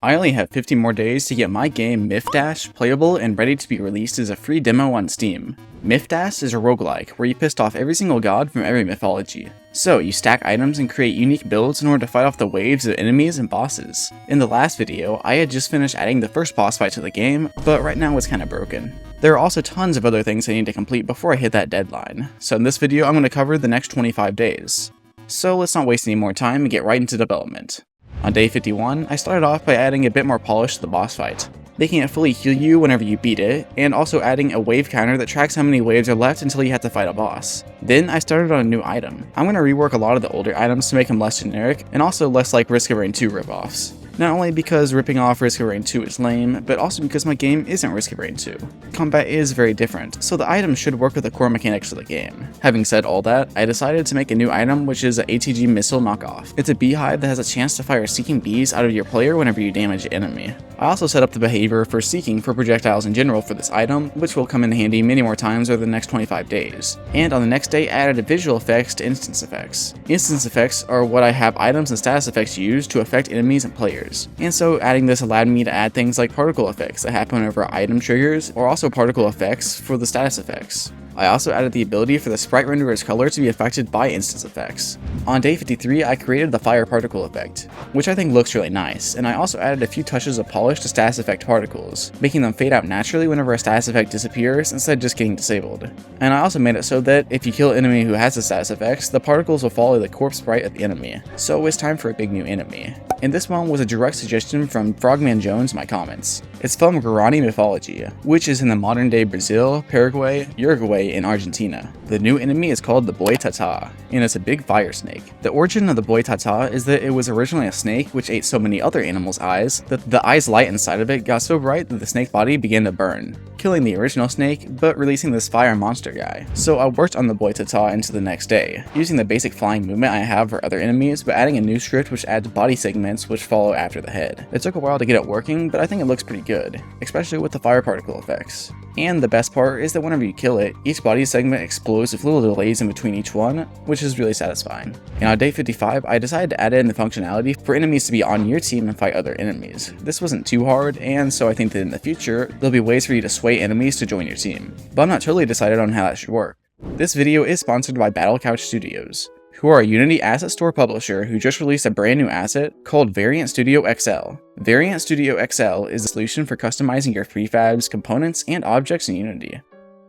I only have 50 more days to get my game Myth playable and ready to be released as a free demo on Steam. Myth is a roguelike, where you pissed off every single god from every mythology. So you stack items and create unique builds in order to fight off the waves of enemies and bosses. In the last video, I had just finished adding the first boss fight to the game, but right now it's kinda broken. There are also tons of other things I need to complete before I hit that deadline, so in this video I'm going to cover the next 25 days. So let's not waste any more time and get right into development. On day 51, I started off by adding a bit more polish to the boss fight, making it fully heal you whenever you beat it, and also adding a wave counter that tracks how many waves are left until you have to fight a boss. Then I started on a new item. I'm going to rework a lot of the older items to make them less generic, and also less like Risk of Rain 2 ripoffs. Not only because ripping off Risk of Rain 2 is lame, but also because my game isn't Risk of Rain 2. Combat is very different, so the items should work with the core mechanics of the game. Having said all that, I decided to make a new item which is an ATG missile knockoff. It's a beehive that has a chance to fire seeking bees out of your player whenever you damage an enemy. I also set up the behavior for seeking for projectiles in general for this item, which will come in handy many more times over the next 25 days. And on the next day, I added visual effects to instance effects. Instance effects are what I have items and status effects use to affect enemies and players. And so adding this allowed me to add things like particle effects that happen whenever item triggers, or also particle effects for the status effects. I also added the ability for the sprite renderer's color to be affected by instance effects. On day 53, I created the fire particle effect, which I think looks really nice, and I also added a few touches of polish to status effect particles, making them fade out naturally whenever a status effect disappears instead of just getting disabled. And I also made it so that if you kill an enemy who has the status effects, the particles will follow the corpse sprite of the enemy. So it's time for a big new enemy. And this one was a direct suggestion from Frogman Jones in my comments. It's from Guarani mythology, which is in the modern day Brazil, Paraguay, Uruguay, and Argentina. The new enemy is called the Boitatá, and it's a big fire snake. The origin of the Boitatá is that it was originally a snake which ate so many other animals' eyes that the eye's light inside of it got so bright that the snake body began to burn, killing the original snake but releasing this fire monster guy. So I worked on the Boitatá into the next day, using the basic flying movement I have for other enemies but adding a new script which adds body segments which follow after the head. It took a while to get it working, but I think it looks pretty good, especially with the fire particle effects. And the best part is that whenever you kill it, each body segment explodes with little delays in between each one, which is really satisfying. And on day 55, I decided to add in the functionality for enemies to be on your team and fight other enemies. This wasn't too hard, and so I think that in the future, there'll be ways for you to sway enemies to join your team. But I'm not totally decided on how that should work. This video is sponsored by Battlecouch Studios, who are a Unity asset store publisher who just released a brand new asset called Variant Studio XL. Variant Studio XL is a solution for customizing your prefabs, components, and objects in Unity.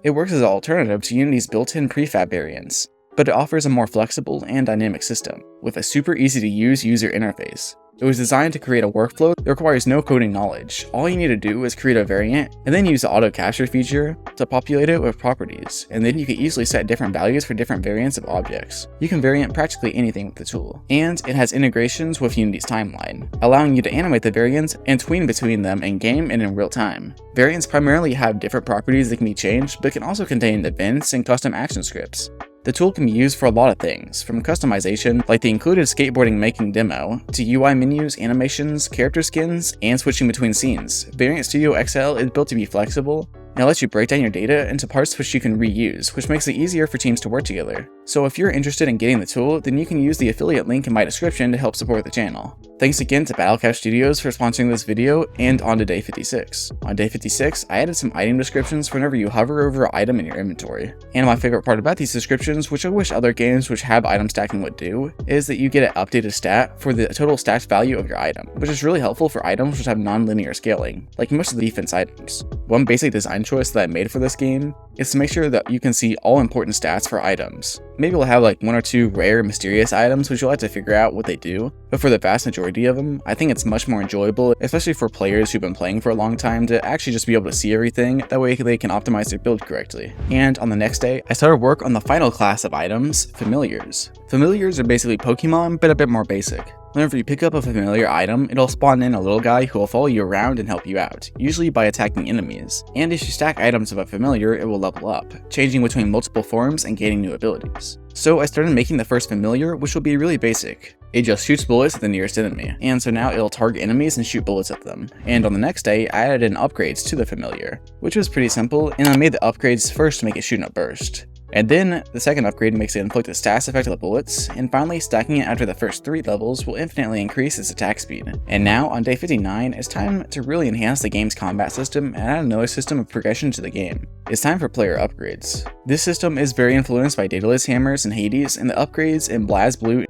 It works as an alternative to Unity's built-in prefab variants, but it offers a more flexible and dynamic system, with a super easy-to-use user interface. It was designed to create a workflow that requires no coding knowledge. All you need to do is create a variant, and then use the auto capture feature to populate it with properties, and then you can easily set different values for different variants of objects. You can variant practically anything with the tool, and it has integrations with Unity's timeline, allowing you to animate the variants and tween between them in-game and in real time. Variants primarily have different properties that can be changed, but can also contain events and custom action scripts. The tool can be used for a lot of things, from customization, like the included skateboarding making demo, to UI menus, animations, character skins, and switching between scenes. Variant Studio XL is built to be flexible, and it lets you break down your data into parts which you can reuse, which makes it easier for teams to work together. So if you're interested in getting the tool, then you can use the affiliate link in my description to help support the channel. Thanks again to Battlecouch Studios for sponsoring this video, and on to day 56. On day 56, I added some item descriptions whenever you hover over an item in your inventory. And my favorite part about these descriptions, which I wish other games which have item stacking would do, is that you get an updated stat for the total stacked value of your item, which is really helpful for items which have non-linear scaling, like most of the defense items. One basic design choice that I made for this game is to make sure that you can see all important stats for items. Maybe we'll have like one or two rare mysterious items which you'll have to figure out what they do, but for the vast majority of them, I think it's much more enjoyable, especially for players who've been playing for a long time, to actually just be able to see everything, that way they can optimize their build correctly. And on the next day, I started work on the final class of items, familiars. Familiars are basically Pokemon, but a bit more basic. Whenever you pick up a familiar item, it'll spawn in a little guy who will follow you around and help you out, usually by attacking enemies. And if you stack items of a familiar, it will level up, changing between multiple forms and gaining new abilities. So I started making the first familiar, which will be really basic. It just shoots bullets at the nearest enemy, and so now it'll target enemies and shoot bullets at them. And on the next day, I added in upgrades to the familiar, which was pretty simple, and I made the upgrades first to make it shoot in a burst. And then the second upgrade makes it inflict a status effect of the bullets, and finally stacking it after the first 3 levels will infinitely increase its attack speed. And now on day 59, it's time to really enhance the game's combat system and add another system of progression to the game. It's time for player upgrades. This system is very influenced by Daedalus hammers and Hades and the upgrades in BlazBlue.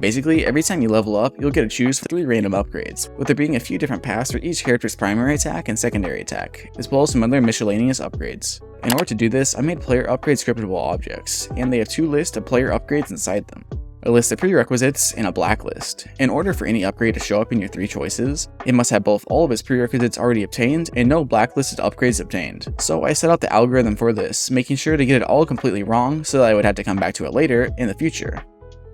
Basically, every time you level up, you'll get to choose 3 random upgrades, with there being a few different paths for each character's primary attack and secondary attack, as well as some other miscellaneous upgrades. In order to do this, I made player upgrade scriptable objects, and they have 2 lists of player upgrades inside them. A list of prerequisites and a blacklist. In order for any upgrade to show up in your 3 choices, it must have both all of its prerequisites already obtained and no blacklisted upgrades obtained. So I set out the algorithm for this, making sure to get it all completely wrong so that I would have to come back to it later in the future.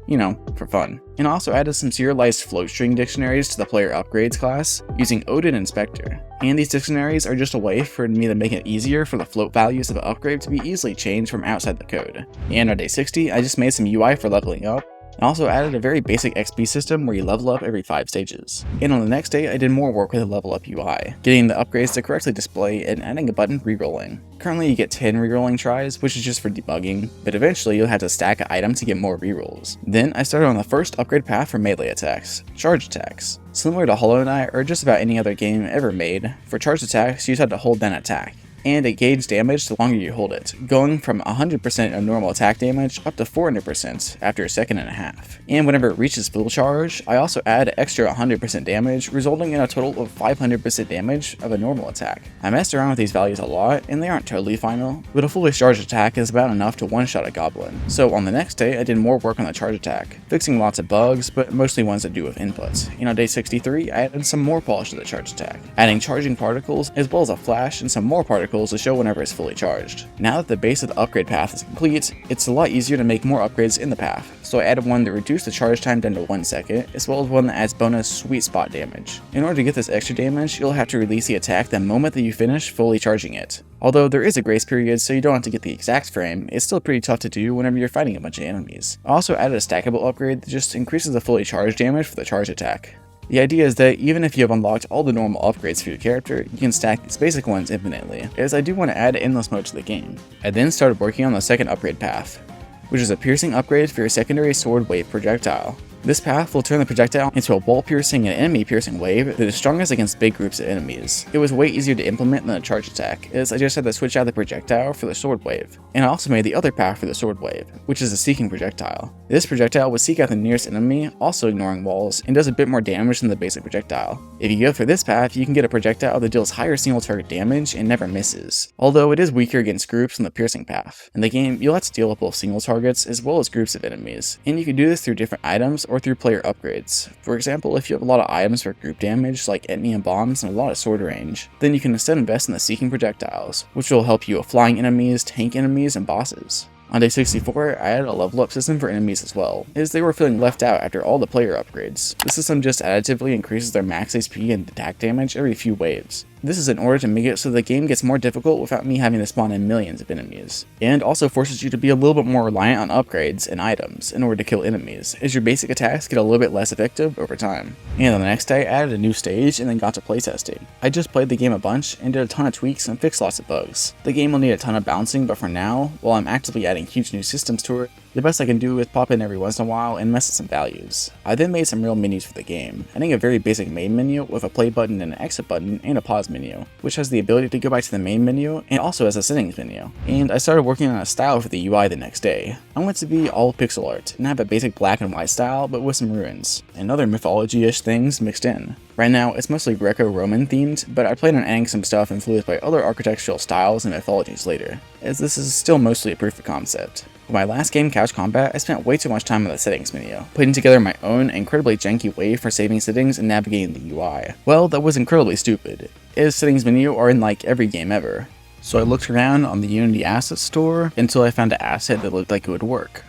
You know, for fun. And also added some serialized float string dictionaries to the player upgrades class using Odin and Spectre. And these dictionaries are just a way for me to make it easier for the float values of the upgrade to be easily changed from outside the code. And on day 60, I just made some UI for leveling up, and also added a very basic XP system where you level up every 5 stages. And on the next day, I did more work with the level up UI, getting the upgrades to correctly display and adding a button rerolling. Currently you get 10 rerolling tries, which is just for debugging, but eventually you'll have to stack an item to get more rerolls. Then I started on the first upgrade path for melee attacks, charge attacks. Similar to Hollow Knight or just about any other game ever made, for charge attacks you just have to hold down attack, and it gains damage the longer you hold it, going from 100% of normal attack damage up to 400% after a second and a half. And whenever it reaches full charge, I also add extra 100% damage, resulting in a total of 500% damage of a normal attack. I messed around with these values a lot, and they aren't totally final, but a fully charged attack is about enough to one-shot a goblin. So on the next day, I did more work on the charge attack, fixing lots of bugs, but mostly ones that do with inputs. And on day 63, I added some more polish to the charge attack, adding charging particles as well as a flash and some more particles to show whenever it's fully charged. Now that the base of the upgrade path is complete, it's a lot easier to make more upgrades in the path, so I added one that reduced the charge time down to 1 second, as well as one that adds bonus sweet spot damage. In order to get this extra damage, you'll have to release the attack the moment that you finish fully charging it. Although there is a grace period so you don't have to get the exact frame, it's still pretty tough to do whenever you're fighting a bunch of enemies. I also added a stackable upgrade that just increases the fully charged damage for the charge attack. The idea is that even if you have unlocked all the normal upgrades for your character, you can stack these basic ones infinitely, as I do want to add endless mode to the game. I then started working on the second upgrade path, which is a piercing upgrade for your secondary sword wave projectile. This path will turn the projectile into a wall-piercing and enemy-piercing wave that is strongest against big groups of enemies. It was way easier to implement than a charge attack, as I just had to switch out the projectile for the sword wave. And I also made the other path for the sword wave, which is a seeking projectile. This projectile will seek out the nearest enemy, also ignoring walls, and does a bit more damage than the basic projectile. If you go for this path, you can get a projectile that deals higher single target damage and never misses, although it is weaker against groups than the piercing path. In the game, you'll have to deal with both single targets as well as groups of enemies, and you can do this through different items or through player upgrades. For example, if you have a lot of items for group damage like etny and bombs and a lot of sword range, then you can instead invest in the seeking projectiles, which will help you with flying enemies, tank enemies, and bosses. On day 64, I added a level up system for enemies as well, as they were feeling left out after all the player upgrades. This system just additively increases their max HP and attack damage every few waves. This is in order to make it so the game gets more difficult without me having to spawn in millions of enemies, and also forces you to be a little bit more reliant on upgrades and items in order to kill enemies, as your basic attacks get a little bit less effective over time. And on the next day, I added a new stage and then got to playtesting. I just played the game a bunch and did a ton of tweaks and fixed lots of bugs. The game will need a ton of bouncing, but for now, while I'm actively adding huge new systems to it, the best I can do is pop in every once in a while and mess with some values. I then made some real menus for the game, adding a very basic main menu with a play button and an exit button and a pause menu, which has the ability to go back to the main menu and also has a settings menu. And I started working on a style for the UI the next day. I want it to be all pixel art and have a basic black and white style but with some ruins and other mythology-ish things mixed in. Right now, it's mostly Greco-Roman themed, but I plan on adding some stuff influenced by other architectural styles and mythologies later, as this is still mostly a proof of concept. For my last game, Couch Combat, I spent way too much time on the settings menu, putting together my own incredibly janky way for saving settings and navigating the UI. Well, that was incredibly stupid, as settings menu are in like every game ever. So I looked around on the Unity asset store until I found an asset that looked like it would work.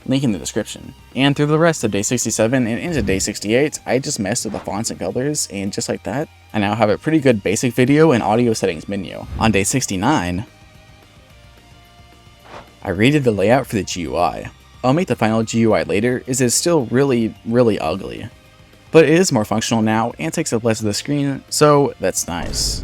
Link in the description. And through the rest of day 67 and into day 68, I just messed with the fonts and colors, and just like that, I now have a pretty good basic video and audio settings menu. On day 69, I redid the layout for the GUI. I'll make the final GUI later, as it's still really ugly. But it is more functional now and takes up less of the screen, so that's nice.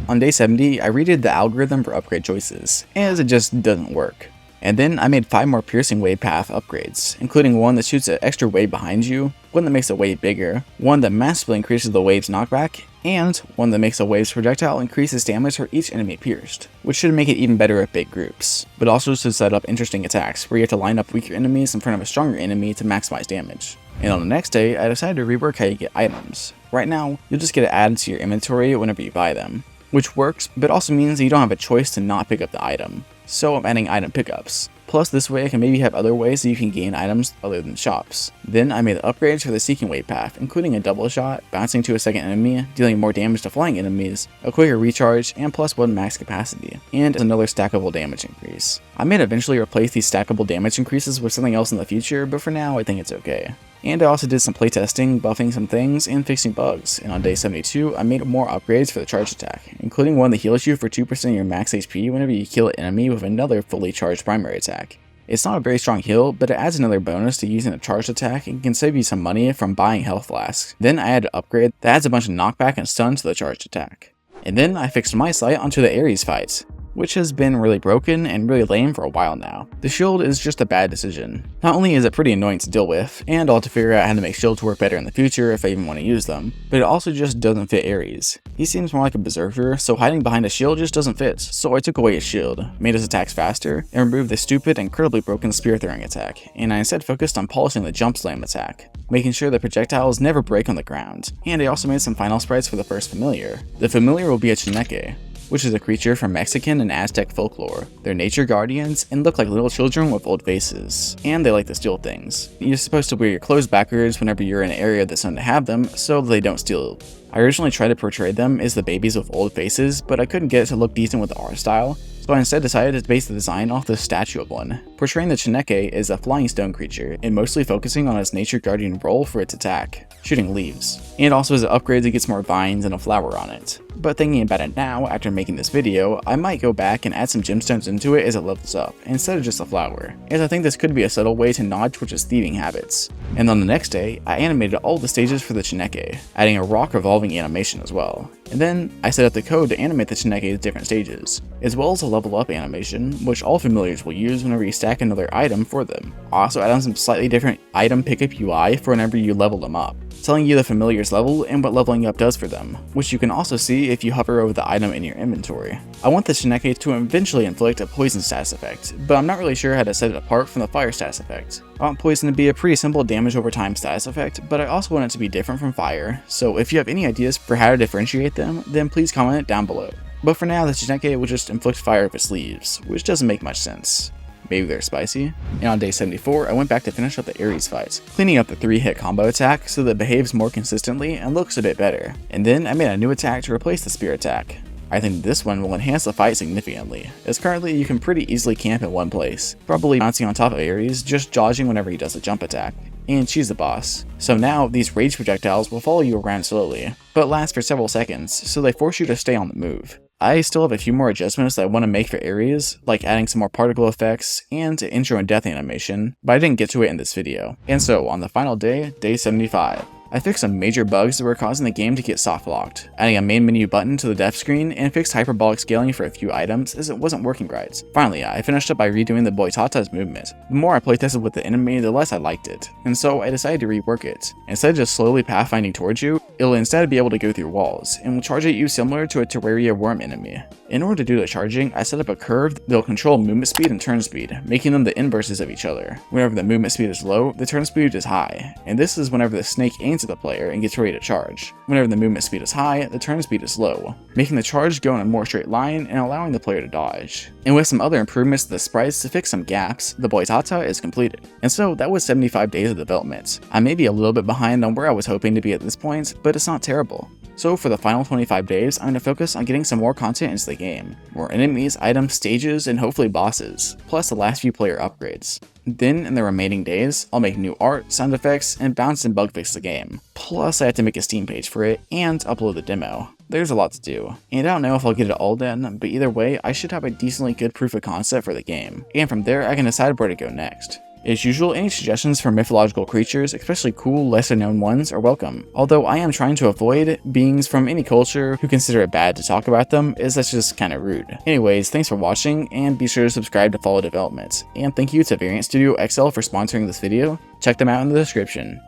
On day 70, I redid the algorithm for upgrade choices, as it just doesn't work. And then I made 5 more piercing wave path upgrades, including one that shoots an extra wave behind you, one that makes a wave bigger, one that massively increases the wave's knockback, and one that makes a wave's projectile increases damage for each enemy pierced, which should make it even better at big groups, but also should set up interesting attacks where you have to line up weaker enemies in front of a stronger enemy to maximize damage. And on the next day, I decided to rework how you get items. Right now, you'll just get it added to your inventory whenever you buy them, which works, but also means that you don't have a choice to not pick up the item. So I'm adding item pickups. Plus this way I can maybe have other ways that you can gain items other than shops. Then I made the upgrades for the seeking wave path, including a double shot, bouncing to a second enemy, dealing more damage to flying enemies, a quicker recharge, and +1 max capacity, and another stackable damage increase. I may eventually replace these stackable damage increases with something else in the future, but for now I think it's okay. And I also did some playtesting, buffing some things, and fixing bugs, and on day 72, I made more upgrades for the charge attack, including one that heals you for 2% of your max HP whenever you kill an enemy with another fully charged primary attack. It's not a very strong heal, but it adds another bonus to using a charged attack and can save you some money from buying health flasks. Then I had an upgrade that adds a bunch of knockback and stun to the charged attack. And then I fixed my sight onto the Ares fights, which has been really broken and really lame for a while now. The shield is just a bad decision. Not only is it pretty annoying to deal with, and I'll have to figure out how to make shields work better in the future if I even want to use them, but it also just doesn't fit Ares. He seems more like a berserker, so hiding behind a shield just doesn't fit, so I took away his shield, made his attacks faster, and removed the stupid, incredibly broken spear throwing attack, and I instead focused on polishing the jump slam attack, making sure the projectiles never break on the ground. And I also made some final sprites for the first familiar. The familiar will be a Chineke, which is a creature from Mexican and Aztec folklore. They're nature guardians and look like little children with old faces, and they like to steal things. You're supposed to wear your clothes backwards whenever you're in an area that's known to have them, so they don't steal. I originally tried to portray them as the babies with old faces, but I couldn't get it to look decent with the art style, so I instead decided to base the design off the statue of one, portraying the Chineke as a flying stone creature, and mostly focusing on its nature guardian role for its attack, shooting leaves. And also as an upgrade it gets more vines and a flower on it. But thinking about it now, after making this video, I might go back and add some gemstones into it as it levels up, instead of just a flower, as I think this could be a subtle way to nod towards its thieving habits. And on the next day, I animated all the stages for the Chineke, adding a rock revolving animation as well. And then I set up the code to animate the Chineke's different stages, as well as a level up animation, which all familiars will use whenever you stack another item for them. I also add on some slightly different item pickup UI for whenever you level them up, telling you the familiar's level and what leveling up does for them, which you can also see if you hover over the item in your inventory. I want the Chineke to eventually inflict a poison status effect, but I'm not really sure how to set it apart from the fire status effect. I want poison to be a pretty simple damage over time status effect, but I also want it to be different from fire, so if you have any ideas for how to differentiate them, then please comment it down below. But for now, the Chineke will just inflict fire with its leaves, which doesn't make much sense. Maybe they're spicy. And on day 74, I went back to finish up the Ares fights, cleaning up the 3-hit combo attack so that it behaves more consistently and looks a bit better. And then I made a new attack to replace the spear attack. I think this one will enhance the fight significantly, as currently you can pretty easily camp in one place, probably bouncing on top of Ares, just dodging whenever he does a jump attack. And she's the boss. So now these rage projectiles will follow you around slowly, but last for several seconds, so they force you to stay on the move. I still have a few more adjustments that I want to make for Ares, like adding some more particle effects and intro and death animation, but I didn't get to it in this video. And so on the final day, day 75. I fixed some major bugs that were causing the game to get soft locked, adding a main menu button to the death screen, and fixed hyperbolic scaling for a few items as it wasn't working right. Finally, I finished up by redoing the Boitata's movement. The more I playtested with the enemy, the less I liked it, and so I decided to rework it. Instead of just slowly pathfinding towards you, it'll instead be able to go through walls, and will charge at you similar to a Terraria worm enemy. In order to do the charging, I set up a curve that'll control movement speed and turn speed, making them the inverses of each other. Whenever the movement speed is low, the turn speed is high, and this is whenever the snake aims at the player and gets ready to charge. Whenever the movement speed is high, the turn speed is low, making the charge go in a more straight line and allowing the player to dodge. And with some other improvements to the sprites to fix some gaps, the Boitata is completed. And so that was 75 days of development. I may be a little bit behind on where I was hoping to be at this point, but it's not terrible. So for the final 25 days, I'm going to focus on getting some more content into the game. More enemies, items, stages, and hopefully bosses, plus the last few player upgrades. Then in the remaining days, I'll make new art, sound effects, and bounce and bug fix the game. Plus I have to make a Steam page for it, and upload the demo. There's a lot to do, and I don't know if I'll get it all done, but either way, I should have a decently good proof of concept for the game, and from there I can decide where to go next. As usual, any suggestions for mythological creatures, especially cool, lesser known ones, are welcome. Although I am trying to avoid beings from any culture who consider it bad to talk about them, as that's just kinda rude. Anyways, thanks for watching, and be sure to subscribe to follow developments. And thank you to Variant Studio XL for sponsoring this video. Check them out in the description.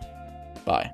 Bye.